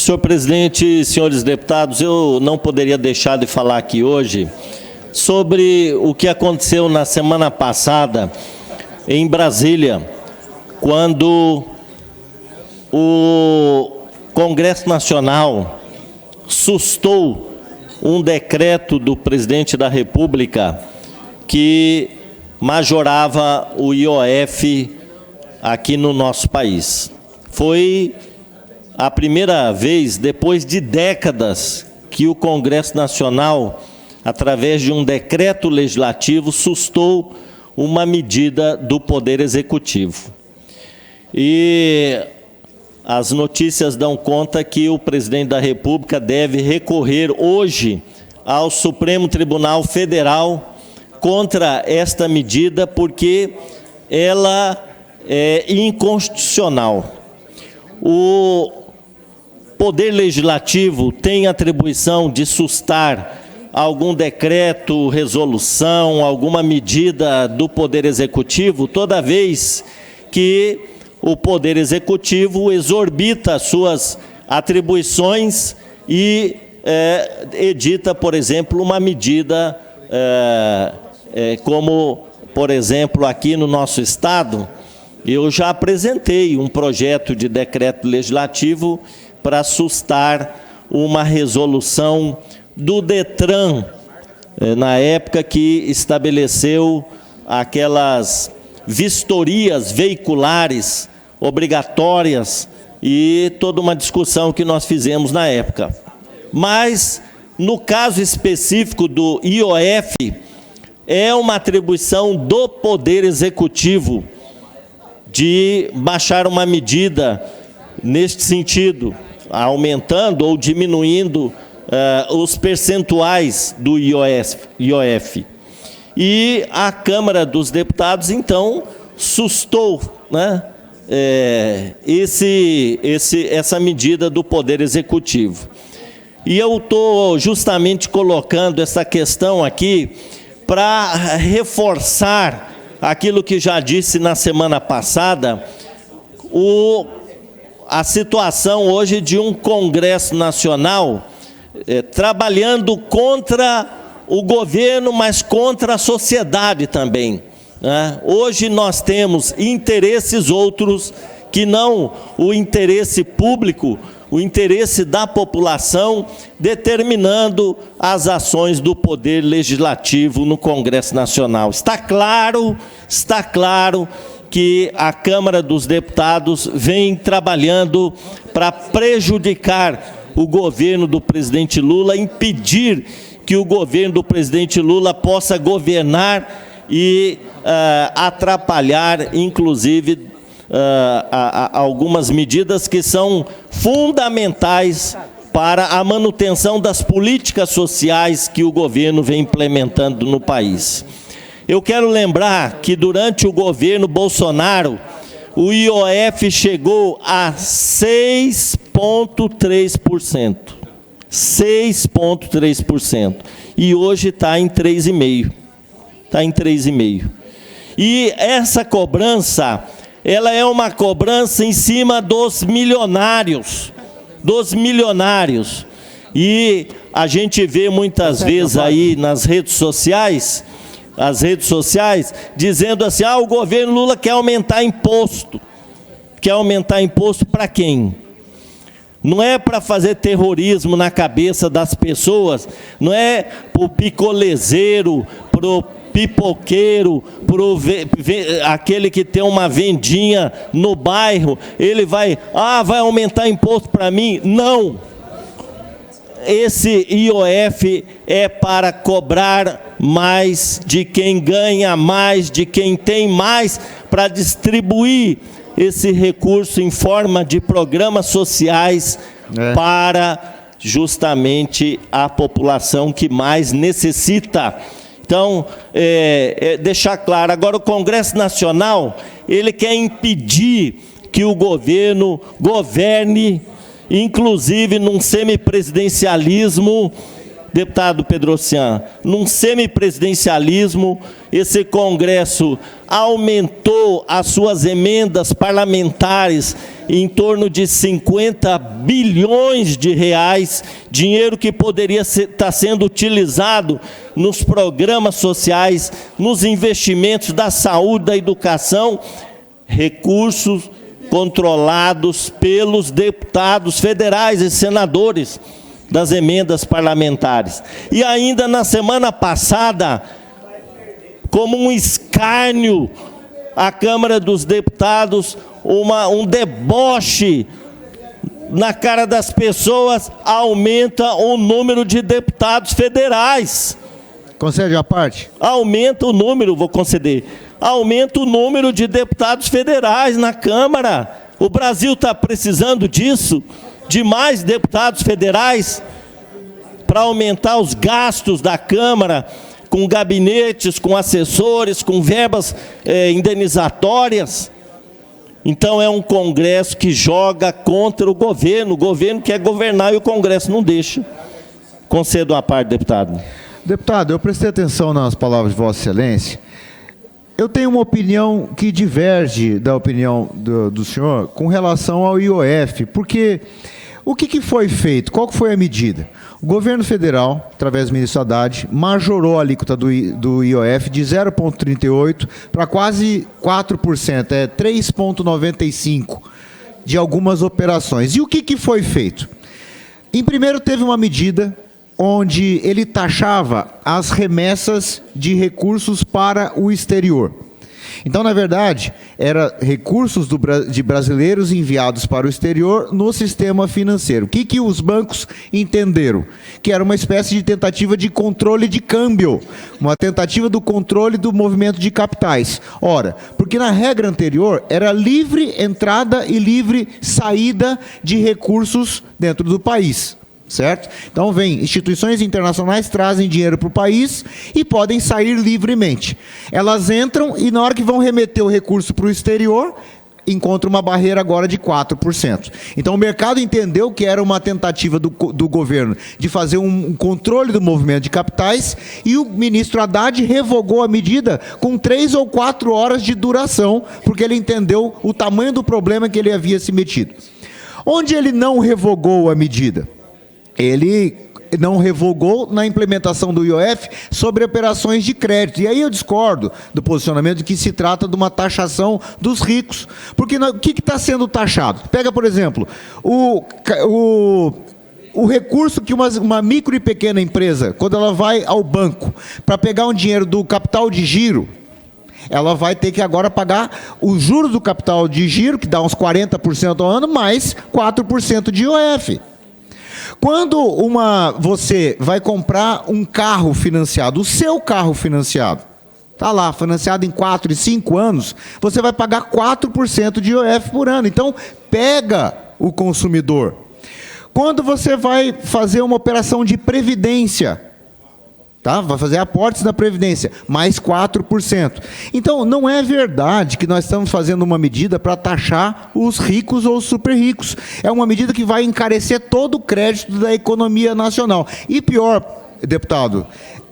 Senhor presidente, senhores deputados, eu não poderia deixar de falar aqui hoje sobre o que aconteceu na semana passada em Brasília, quando o Congresso Nacional sustou um decreto do presidente da República que majorava o IOF aqui no nosso país. Foi a primeira vez, depois de décadas, que o Congresso Nacional, através de um decreto legislativo, sustou uma medida do Poder Executivo. E as notícias dão conta que o presidente da República deve recorrer hoje ao Supremo Tribunal Federal contra esta medida, porque ela é inconstitucional. O Poder Legislativo tem atribuição de sustar algum decreto, resolução, alguma medida do Poder Executivo, toda vez que o Poder Executivo exorbita suas atribuições e edita, por exemplo, uma medida como, por exemplo, aqui no nosso Estado, eu já apresentei um projeto de decreto legislativo para sustar uma resolução do Detran, na época que estabeleceu aquelas vistorias veiculares obrigatórias e toda uma discussão que nós fizemos na época. Mas, no caso específico do IOF, é uma atribuição do Poder Executivo de baixar uma medida neste sentido, aumentando ou diminuindo os percentuais do IOF. E a Câmara dos Deputados, então, sustou, né, essa medida do Poder Executivo. E eu estou justamente colocando essa questão aqui para reforçar aquilo que já disse na semana passada, a situação hoje de um Congresso Nacional trabalhando contra o governo, mas contra a sociedade também, né? Hoje nós temos interesses outros que não o interesse público, o interesse da população, determinando as ações do Poder Legislativo no Congresso Nacional. Está claro que a Câmara dos Deputados vem trabalhando para prejudicar o governo do presidente Lula, impedir que o governo do presidente Lula possa governar e atrapalhar, inclusive, algumas medidas que são fundamentais para a manutenção das políticas sociais que o governo vem implementando no país. Eu quero lembrar que durante o governo Bolsonaro, o IOF chegou a 6,3%. 6,3%. E hoje está em 3,5%. Está em 3,5%. E essa cobrança, ela é uma cobrança em cima dos milionários. Dos milionários. E a gente vê muitas vezes aí nas redes sociais, dizendo assim, o governo Lula quer aumentar imposto. Quer aumentar imposto para quem? Não é para fazer terrorismo na cabeça das pessoas, não é para o picolezeiro, para o pipoqueiro, para aquele que tem uma vendinha no bairro, ele vai aumentar imposto para mim? Não. Esse IOF é para cobrar mais de quem ganha mais, de quem tem mais, para distribuir esse recurso em forma de programas sociais para justamente a população que mais necessita. Então, deixar claro, agora o Congresso Nacional, ele quer impedir que o governo governe, inclusive num semipresidencialismo Deputado Pedrocian, num semipresidencialismo, esse Congresso aumentou as suas emendas parlamentares em torno de 50 bilhões de reais, dinheiro que poderia estar sendo utilizado nos programas sociais, nos investimentos da saúde, da educação, recursos controlados pelos deputados federais e senadores das emendas parlamentares. E ainda na semana passada, como um escárnio, a Câmara dos Deputados, um deboche na cara das pessoas, aumenta o número de deputados federais. Concede a parte? Aumenta o número, vou conceder. Aumenta o número de deputados federais na Câmara. O Brasil está precisando disso, de mais deputados federais, para aumentar os gastos da Câmara, com gabinetes, com assessores, com verbas indenizatórias. Então é um Congresso que joga contra o governo quer governar e o Congresso não deixa. Concedo a parte, deputado. Deputado, eu prestei atenção nas palavras de Vossa Excelência. Eu tenho uma opinião que diverge da opinião do senhor com relação ao IOF, porque o que foi feito? Qual foi a medida? O governo federal, através do ministro Haddad, majorou a alíquota do IOF de 0,38% para quase 4%, 3,95% de algumas operações. E o que foi feito? Em primeiro, teve uma medida onde ele taxava as remessas de recursos para o exterior. Então, na verdade, era recursos de brasileiros enviados para o exterior no sistema financeiro. O que os bancos entenderam? Que era uma espécie de tentativa de controle de câmbio, uma tentativa do controle do movimento de capitais. Ora, porque na regra anterior era livre entrada e livre saída de recursos dentro do país. Certo? Então, instituições internacionais trazem dinheiro para o país e podem sair livremente. Elas entram e, na hora que vão remeter o recurso para o exterior, encontra uma barreira agora de 4%. Então, o mercado entendeu que era uma tentativa do governo de fazer um controle do movimento de capitais e o ministro Haddad revogou a medida com 3 ou 4 horas de duração, porque ele entendeu o tamanho do problema que ele havia se metido. Onde ele não revogou a medida? Ele não revogou na implementação do IOF sobre operações de crédito. E aí eu discordo do posicionamento de que se trata de uma taxação dos ricos. Porque o que está sendo taxado? Pega, por exemplo, o recurso que uma micro e pequena empresa, quando ela vai ao banco para pegar um dinheiro do capital de giro, ela vai ter que agora pagar os juros do capital de giro, que dá uns 40% ao ano, mais 4% de IOF. Quando você vai comprar um carro financiado, o seu carro financiado, está lá, financiado em 4 e 5 anos, você vai pagar 4% de IOF por ano. Então, pega o consumidor. Quando você vai fazer uma operação de previdência, tá? Vai fazer aportes na Previdência, mais 4%. Então, não é verdade que nós estamos fazendo uma medida para taxar os ricos ou os super ricos. É uma medida que vai encarecer todo o crédito da economia nacional. E pior, deputado,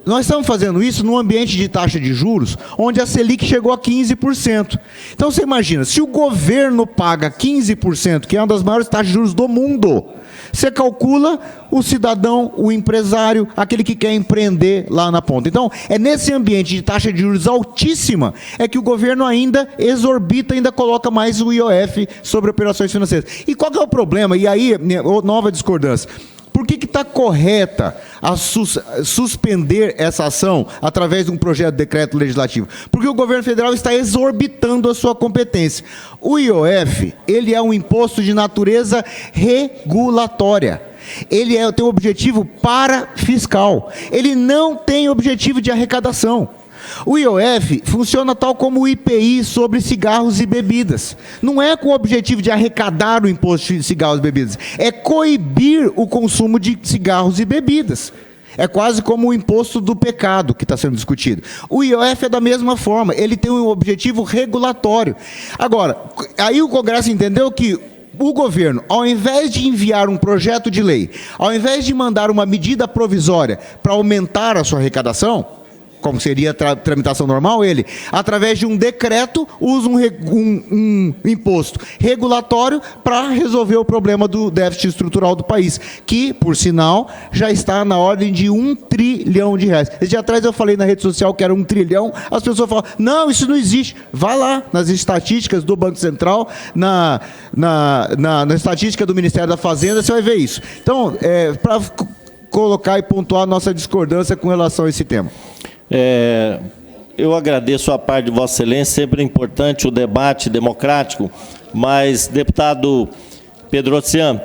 nós estamos fazendo isso num ambiente de taxa de juros, onde a Selic chegou a 15%. Então, você imagina, se o governo paga 15%, que é uma das maiores taxas de juros do mundo, você calcula o cidadão, o empresário, aquele que quer empreender lá na ponta. Então, é nesse ambiente de taxa de juros altíssima, é que o governo ainda exorbita, ainda coloca mais o IOF sobre operações financeiras. E qual que é o problema? E aí, nova discordância. Por que está correta a suspender essa ação através de um projeto de decreto legislativo? Porque o governo federal está exorbitando a sua competência. O IOF, ele é um imposto de natureza regulatória. Ele tem um objetivo parafiscal. Ele não tem objetivo de arrecadação. O IOF funciona tal como o IPI sobre cigarros e bebidas. Não é com o objetivo de arrecadar o imposto de cigarros e bebidas, é coibir o consumo de cigarros e bebidas. É quase como o imposto do pecado que está sendo discutido. O IOF é da mesma forma, ele tem um objetivo regulatório. Agora, aí o Congresso entendeu que o governo, ao invés de enviar um projeto de lei, ao invés de mandar uma medida provisória para aumentar a sua arrecadação, como seria a tramitação normal, ele, através de um decreto, usa um imposto regulatório para resolver o problema do déficit estrutural do país, que, por sinal, já está na ordem de R$1 trilhão. Esse dia atrás eu falei na rede social que era 1 trilhão, as pessoas falam, não, isso não existe. Vá lá nas estatísticas do Banco Central, na estatística do Ministério da Fazenda, você vai ver isso. Então, para colocar e pontuar a nossa discordância com relação a esse tema. Eu agradeço a parte de Vossa Excelência, sempre é importante o debate democrático, mas, deputado Pedro Ocean,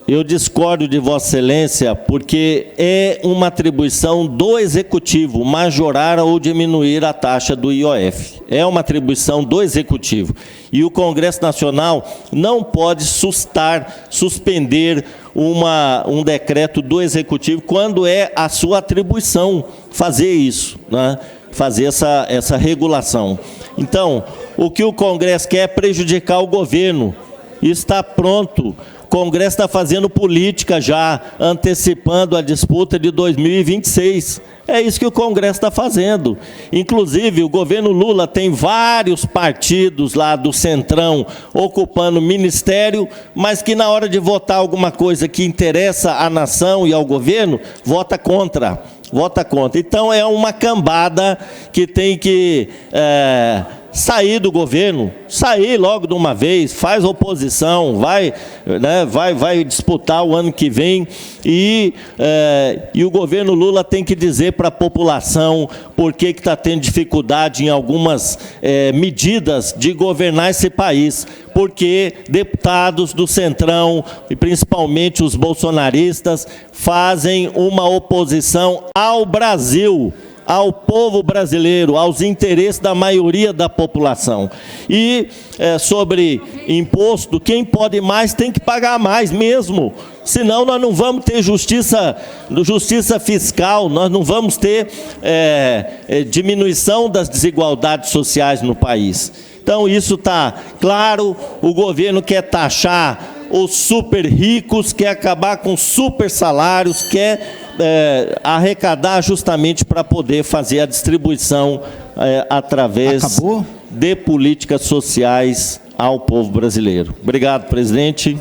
eu discordo de Vossa Excelência porque é uma atribuição do Executivo majorar ou diminuir a taxa do IOF. É uma atribuição do Executivo. E o Congresso Nacional não pode suspender um decreto do Executivo quando é a sua atribuição fazer isso, né? Fazer essa regulação. Então, o que o Congresso quer é prejudicar o governo. Está pronto. O Congresso está fazendo política já, antecipando a disputa de 2026. É isso que o Congresso está fazendo. Inclusive, o governo Lula tem vários partidos lá do Centrão ocupando ministério, mas que na hora de votar alguma coisa que interessa à nação e ao governo, vota contra. Vota contra. Então, é uma cambada que tem que sair do governo, sair logo de uma vez, faz oposição, vai disputar o ano que vem e o governo Lula tem que dizer para a população por que está tendo dificuldade em algumas medidas de governar esse país, porque deputados do Centrão, e principalmente os bolsonaristas, fazem uma oposição ao Brasil, ao povo brasileiro, aos interesses da maioria da população. E sobre imposto, quem pode mais tem que pagar mais mesmo, senão nós não vamos ter justiça fiscal, nós não vamos ter diminuição das desigualdades sociais no país. Então isso está claro, o governo quer taxar os super ricos, quer acabar com super salários, quer arrecadar justamente para poder fazer a distribuição através de políticas sociais ao povo brasileiro. Obrigado, presidente.